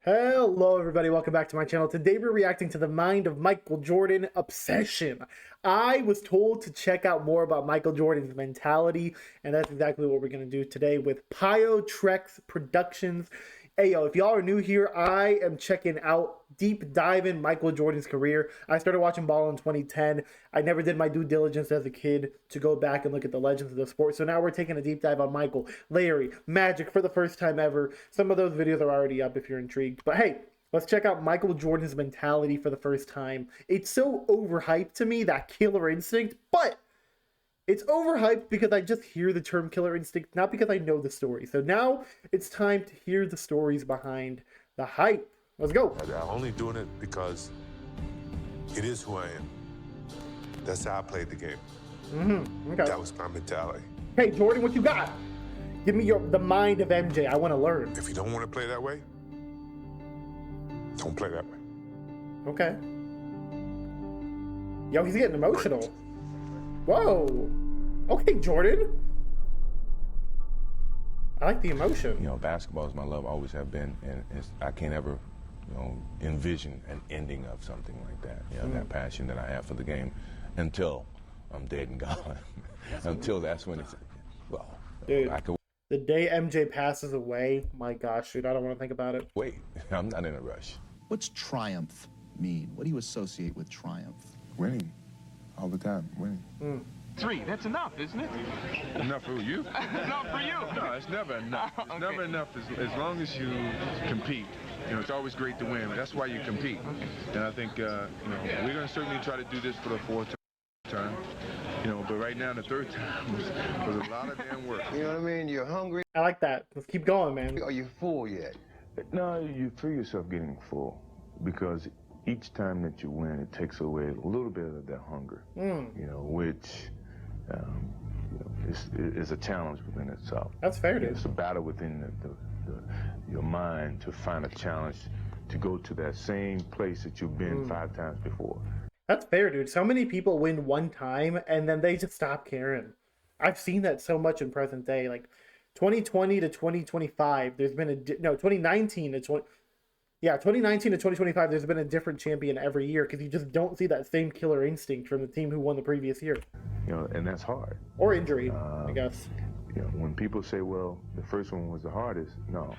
Hello everybody, welcome back to my channel. Today we're reacting to the Mind of Michael Jordan Obsession. I was told to check out more about Michael Jordan's mentality, and that's exactly what we're going to do today with Pio-Trex Productions. Hey yo, if y'all are new here, I am checking out deep diving Michael Jordan's career. I started watching ball in 2010. I never did my due diligence as a kid to go back and look at the legends of the sport. So now we're taking a deep dive on Michael, Larry, Magic for the first time ever. Some of those videos are already up if you're intrigued. But hey, let's check out Michael Jordan's mentality for the first time. It's so overhyped to me, that killer instinct, but it's overhyped because I just hear the term killer instinct, not because I know the story. So now it's time to hear the stories behind the hype. Let's go. I'm only doing it because it is who I am. That's how I played the game. Okay. That was my mentality. Hey, Jordan, what you got? Give me the mind of MJ. I want to learn. If you don't want to play that way, don't play that way. Okay. Yo, he's getting emotional. Whoa. Okay, Jordan. I like the emotion. You know, basketball is my love, always have been, and I can't ever, envision an ending of something like that. You know, that passion that I have for the game until I'm dead and gone. Until that's when it's, well, Dude, I could the day MJ passes away, my gosh, dude, I don't want to think about it. wait. I'm not in a rush. What's triumph mean? What do you associate with triumph? Winning. All the time, winning. 3, that's enough, isn't it? Enough for you? Enough for you. No, it's never enough. It's never enough as long as you compete. You know, it's always great to win. That's why you compete. And I think, we're going to certainly try to do this for the 4th time. But right now, the 3rd time was a lot of damn work. You know what I mean? You're hungry. I like that. Let's keep going, man. Are you full yet? No, you feel yourself getting full because each time that you win, it takes away a little bit of that hunger, which is a challenge within itself. That's fair, dude. It's a battle within your mind to find a challenge to go to that same place that you've been 5 times before. That's fair, dude. So many people win one time and then they just stop caring. I've seen that so much in present day. Like 2020 to 2025, there's been 2019 to 2025, there's been a different champion every year because you just don't see that same killer instinct from the team who won the previous year. And that's hard. Or injury, I guess. When people say, well, the first one was the hardest, no.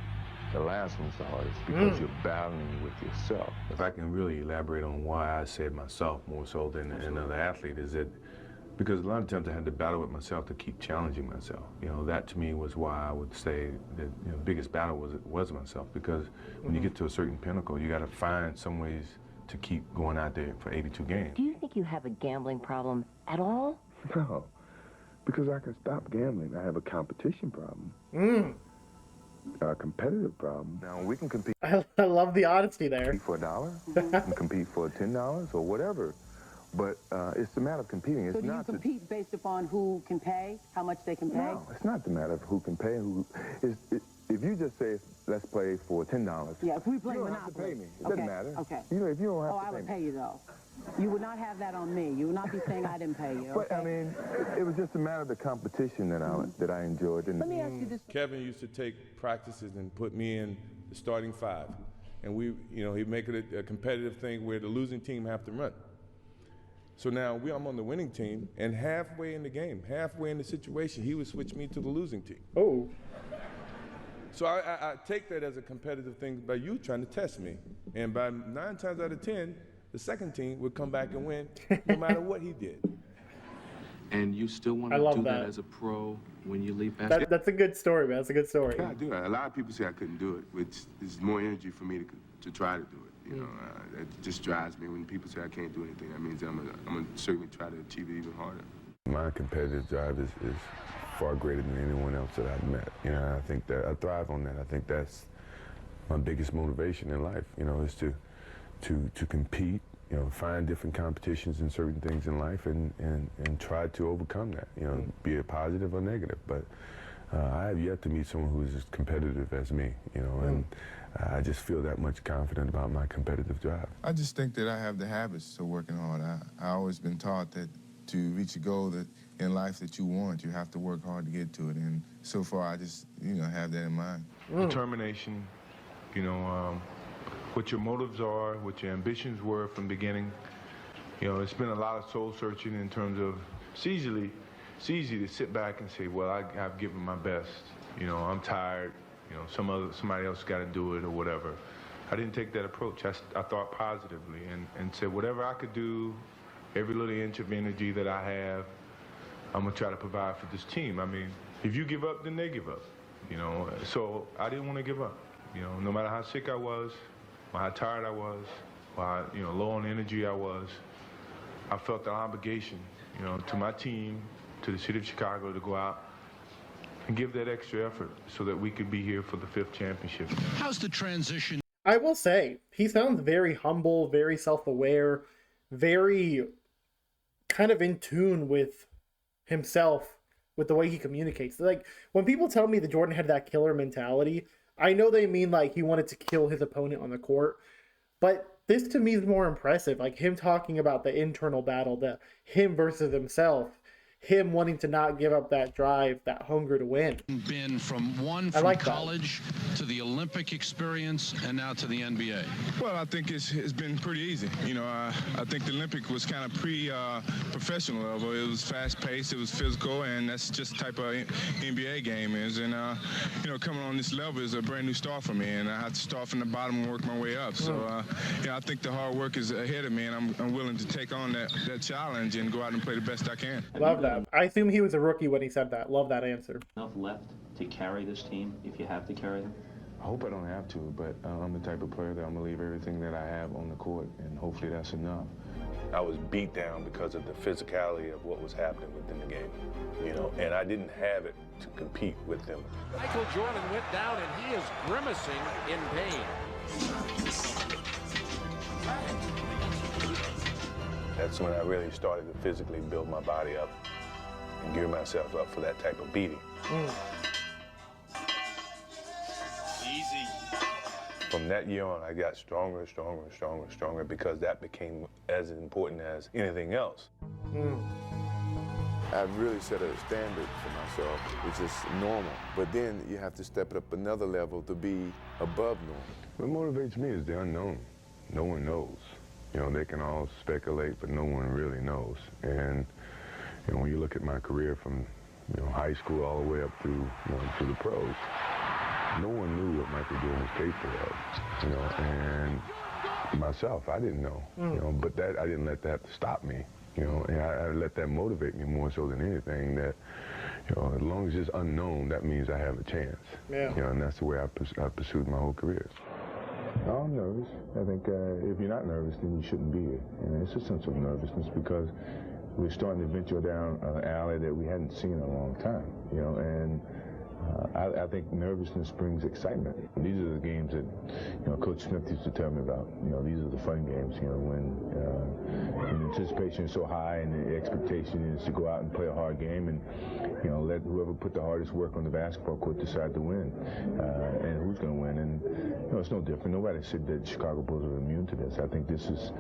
The last one's the hardest because you're battling with yourself. If I can really elaborate on why I said myself more so than another athlete, is that because a lot of times I had to battle with myself to keep challenging myself. That to me was why I would say that the biggest battle was myself, because when you get to a certain pinnacle, you got to find some ways to keep going out there for 82 games. Do you think you have a gambling problem at all? No, because I can stop gambling. I have a competition problem. A competitive problem. Now we can compete I love the honesty there. for $1, we can compete for $10 or whatever, but it's the matter of competing. It's So do you not compete based upon who can pay, how much they can pay? No, it's not the matter of who can pay. If you just say, let's play for $10. Yeah, if we play you don't have to Monopoly. pay me. It doesn't Okay, matter. okay. If you don't have Oh, to I pay would me. pay you though. You would not have that on me. You would not be saying I didn't pay you. But Okay? I mean, it was just a matter of the competition that I enjoyed. And Let me ask you this. Kevin used to take practices and put me in the starting 5. And he'd make it a competitive thing where the losing team have to run. So now I'm on the winning team, and halfway in the game, halfway in the situation, he would switch me to the losing team. Oh. So I take that as a competitive thing by you trying to test me. And by 9 times out of 10, the second team would come back and win no matter what he did. And you still want I to love do that. that as a pro when you leave basketball? That's a good story, man. That's a good story. Yeah, I do. A lot of people say I couldn't do it, which is more energy for me to try to do it. It just drives me. When people say I can't do anything, that means I'm gonna certainly try to achieve it even harder. My competitive drive is far greater than anyone else that I've met. I think that I thrive on that. I think that's my biggest motivation in life, is to compete, find different competitions in certain things in life and try to overcome that, be it positive or negative. But I have yet to meet someone who is as competitive as me, and I just feel that much confident about my competitive drive. I just think that I have the habits of working hard. I always been taught that to reach a goal that in life that you want, you have to work hard to get to it. And so far, I just, have that in mind. Determination, what your motives are, what your ambitions were from the beginning. You know, it's been a lot of soul searching in terms of it's easy to sit back and say, well, I've given my best. You know, I'm tired. You know, somebody else got to do it or whatever. I didn't take that approach. I thought positively and said whatever I could do, every little inch of energy that I have, I'm going to try to provide for this team. I mean, if you give up, then they give up. You know, so I didn't want to give up. You know, no matter how sick I was, or how tired I was, or how, you know, low on energy I was, I felt an obligation, you know, to my team, to the city of Chicago to go out and give that extra effort so that we could be here for the 5th championship. How's the transition? I will say, he sounds very humble, very self-aware, very kind of in tune with himself, with the way he communicates. Like, when people tell me that Jordan had that killer mentality, I know they mean like he wanted to kill his opponent on the court, but this to me is more impressive. Like him talking about the internal battle, the him versus himself, him wanting to not give up that drive, that hunger to win. Been from college to the Olympic experience and now to the NBA. Well, I think it's been pretty easy. You know, I think the Olympic was kind of professional level. It was fast-paced, it was physical, and that's just the type of NBA game is. And, you know, coming on this level is a brand new start for me, and I have to start from the bottom and work my way up. So, yeah, I think the hard work is ahead of me, and I'm willing to take on that challenge and go out and play the best I can. Love that. I assume he was a rookie when he said that. Love that answer. Enough left to carry this team if you have to carry them? I hope I don't have to, but I'm the type of player that I'm going to leave everything that I have on the court, and hopefully that's enough. I was beat down because of the physicality of what was happening within the game, you know, and I didn't have it to compete with them. Michael Jordan went down, and he is grimacing in pain. That's when I really started to physically build my body up and gear myself up for that type of beating. Easy. From that year on, I got stronger and stronger and stronger and stronger because that became as important as anything else. I've really set a standard for myself, which is normal. But then you have to step it up another level to be above normal. What motivates me is the unknown. No one knows. You know, they can all speculate, but no one really knows. And you know, when you look at my career from high school all the way up through to the pros, no one knew what Michael Jordan was capable of. You know, and myself, I didn't know. You know, but that I didn't let that stop me. You know, and I let that motivate me more so than anything. That as long as it's unknown, that means I have a chance. Yeah. You know, and that's the way I pursued my whole career. I'm nervous. I think if you're not nervous, then you shouldn't be here. And it's a sense of nervousness because we're starting to venture down an alley that we hadn't seen in a long time. You know, and I think nervousness brings excitement. These are the games that Coach Smith used to tell me about. These are the fun games. When anticipation is so high and the expectation is to go out and play a hard game and let whoever put the hardest work on the basketball court decide to win, and who's going to win. And it's no different. Nobody said that Chicago Bulls are immune to this. I think this is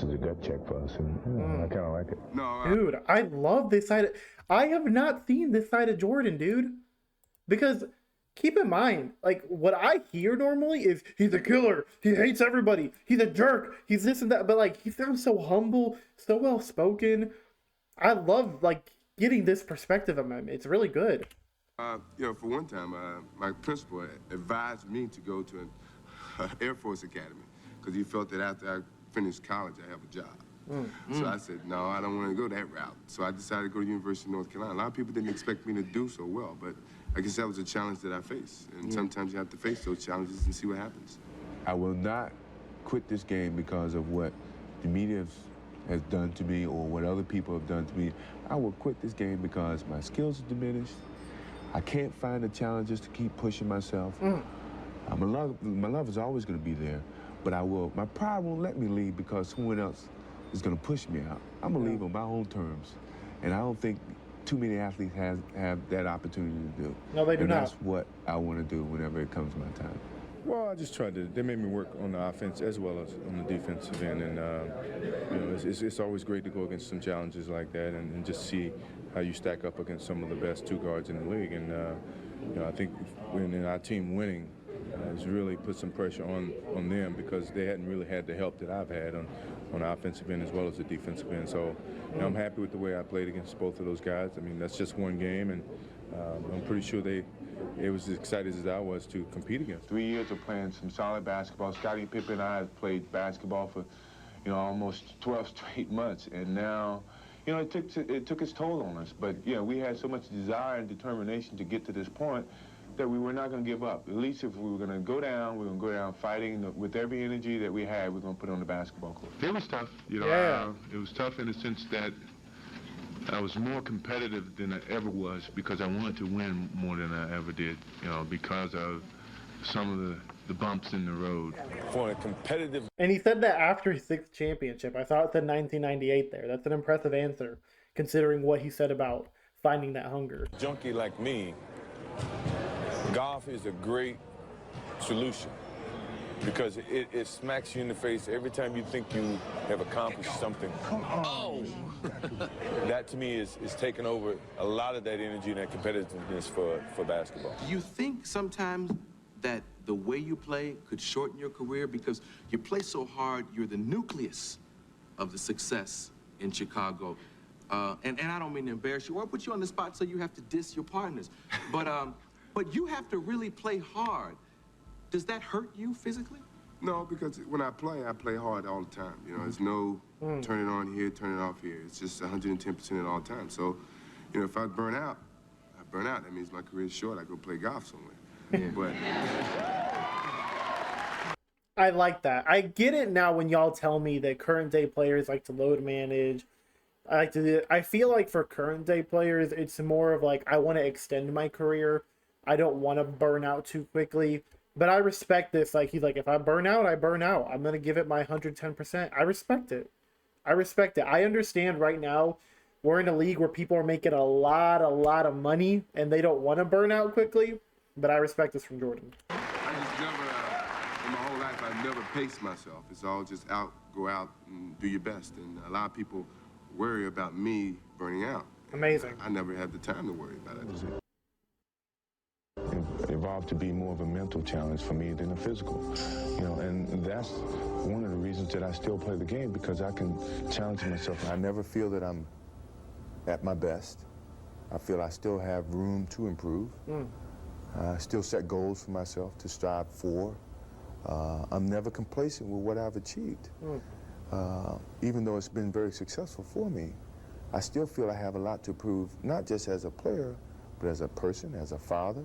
a gut check for us, and I kind of like it. Dude, I love this side. I have not seen this side of Jordan, dude. Because keep in mind, like what I hear normally is he's a killer, he hates everybody, he's a jerk, he's this and that. But like he sounds so humble, so well spoken. I love like getting this perspective of him. It's really good. For one time, my principal advised me to go to an Air Force Academy because he felt that after I finished college, I have a job. So I said, no, I don't want to go that route. So I decided to go to the University of North Carolina. A lot of people didn't expect me to do so well, but I guess that was a challenge that I faced. And sometimes you have to face those challenges and see what happens. I will not quit this game because of what the media has done to me or what other people have done to me. I will quit this game because my skills are diminished. I can't find the challenges to keep pushing myself. My love is always going to be there, but my pride won't let me leave because someone else is going to push me out. I'm going to leave on my own terms, and I don't think too many athletes have that opportunity to do. No, they do not. That's what I want to do whenever it comes my time. Well, I just tried to. They made me work on the offense as well as on the defensive end, and it's always great to go against some challenges like that and just see how you stack up against some of the best two guards in the league. And I think in our team winning, has really put some pressure on them because they hadn't really had the help that I've had on the offensive end as well as the defensive end. So I'm happy with the way I played against both of those guys. I mean, that's just one game, and I'm pretty sure they was as excited as I was to compete against. 3 years of playing some solid basketball. Scottie Pippen and I have played basketball for, almost 12 straight months, and now, it took its toll on us. But we had so much desire and determination to get to this point that we were not going to give up. At least if we were going to go down, we were going to go down fighting with every energy that we had. We're going to put it on the basketball court. It was tough, Yeah. It was tough in the sense that I was more competitive than I ever was because I wanted to win more than I ever did, because of some of the bumps in the road. For a competitive... And he said that after his 6th championship. I thought it said 1998 there. That's an impressive answer, considering what he said about finding that hunger. Junkie like me, golf is a great solution because it smacks you in the face every time you think you have accomplished something. Oh! That to me is taking over a lot of that energy and that competitiveness for basketball. Do you think sometimes that the way you play could shorten your career because you play so hard, you're the nucleus of the success in Chicago? And I don't mean to embarrass you or put you on the spot so you have to diss your partners. But you have to really play hard. Does that hurt you physically? No, because when I play hard all the time. There's no turn it on here, turn it off here. It's just 110% at all times. So, if I burn out, I burn out. That means my career's short. I go play golf somewhere. But I like that. I get it now when y'all tell me that current day players like to load manage. I feel like for current day players, it's more of like, I want to extend my career. I don't want to burn out too quickly. But I respect this. Like, he's like, if I burn out, I burn out. I'm going to give it my 110%. I respect it. I understand right now we're in a league where people are making a lot of money and they don't want to burn out quickly. But I respect this from Jordan. I just never, in my whole life, I've never paced myself. It's all just go out and do your best. And a lot of people worry about me burning out. Amazing. I never had the time to worry about it. It evolved to be more of a mental challenge for me than a physical. And that's one of the reasons that I still play the game, because I can challenge myself. I never feel that I'm at my best. I feel I still have room to improve. I still set goals for myself to strive for. I'm never complacent with what I've achieved. Even though it's been very successful for me, I still feel I have a lot to prove, not just as a player, but as a person, as a father,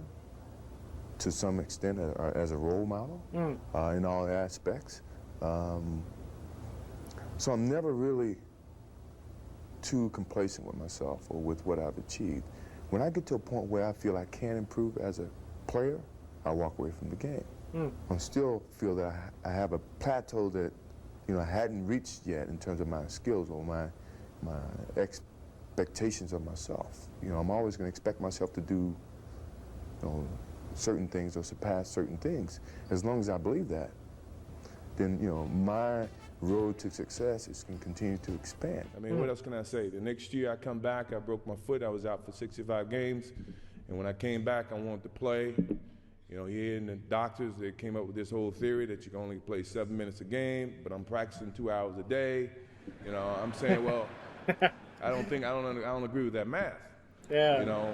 to some extent as a role model in all aspects. So I'm never really too complacent with myself or with what I've achieved. When I get to a point where I feel I can improve as a player, I walk away from the game. I still feel that I have a plateau that I hadn't reached yet in terms of my skills or my expectations of myself. I'm always going to expect myself to do certain things or surpass certain things. As long as I believe that, then my road to success is going to continue to expand. I mean, what else can I say? The next year I come back, I broke my foot. I was out for 65 games. And when I came back, I wanted to play. Here in the doctors, they came up with this whole theory that you can only play 7 minutes a game, but I'm practicing 2 hours a day. I'm saying, well, I don't agree with that math. Yeah.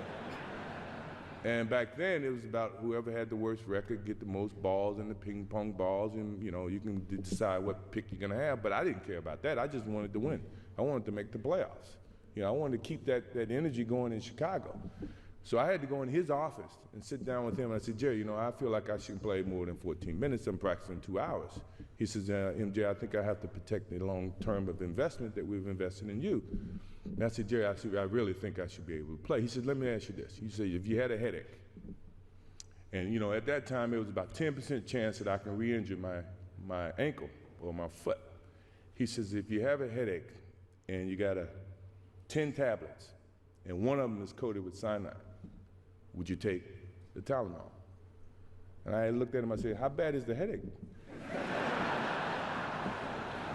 And back then, it was about whoever had the worst record get the most balls in the ping pong balls, and you can decide what pick you're gonna have. But I didn't care about that. I just wanted to win. I wanted to make the playoffs. I wanted to keep that energy going in Chicago. So I had to go in his office and sit down with him. And I said, Jerry, I feel like I should play more than 14 minutes. I'm practicing 2 hours. He says, MJ, I think I have to protect the long term of investment that we've invested in you. And I said, Jerry, I really think I should be able to play. He said, let me ask you this. He said, if you had a headache, and at that time it was about 10% chance that I can re-injure my ankle or my foot. He says, if you have a headache and you got 10 tablets and one of them is coated with cyanide, would you take the Tylenol? And I looked at him, I said, how bad is the headache?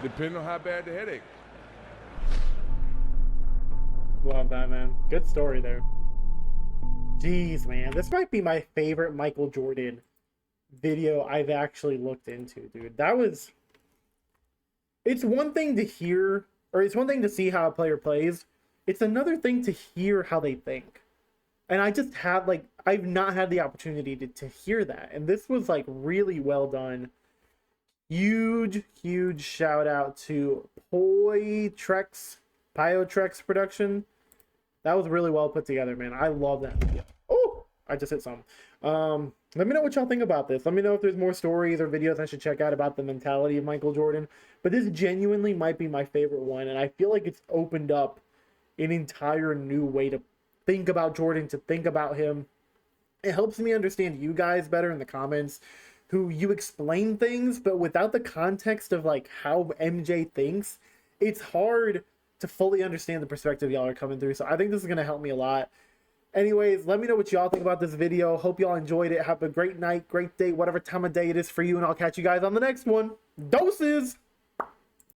Depending on how bad the headache. Love that, man. Good story there. Jeez, man. This might be my favorite Michael Jordan video I've actually looked into, dude. That was... It's one thing to hear, or it's one thing to see how a player plays. It's another thing to hear how they think. And I just have, like, I've not had the opportunity to hear that. And this was, like, really well done. Huge shout out to Pyo-Trex production. That was really well put together, man. I love that video. Oh, I just hit something. Let me know what y'all think about this. Let me know if there's more stories or videos I should check out about the mentality of Michael Jordan. But this genuinely might be my favorite one. And I feel like it's opened up an entire new way to think about Jordan, to think about him. It helps me understand you guys better in the comments, who you explain things, but without the context of like how MJ thinks, it's hard to fully understand the perspective y'all are coming through. So I think this is going to help me a lot. Anyways, let me know what y'all think about this video. Hope y'all enjoyed it. Have a great night, great day, whatever time of day it is for you, and I'll catch you guys on the next one. Doses!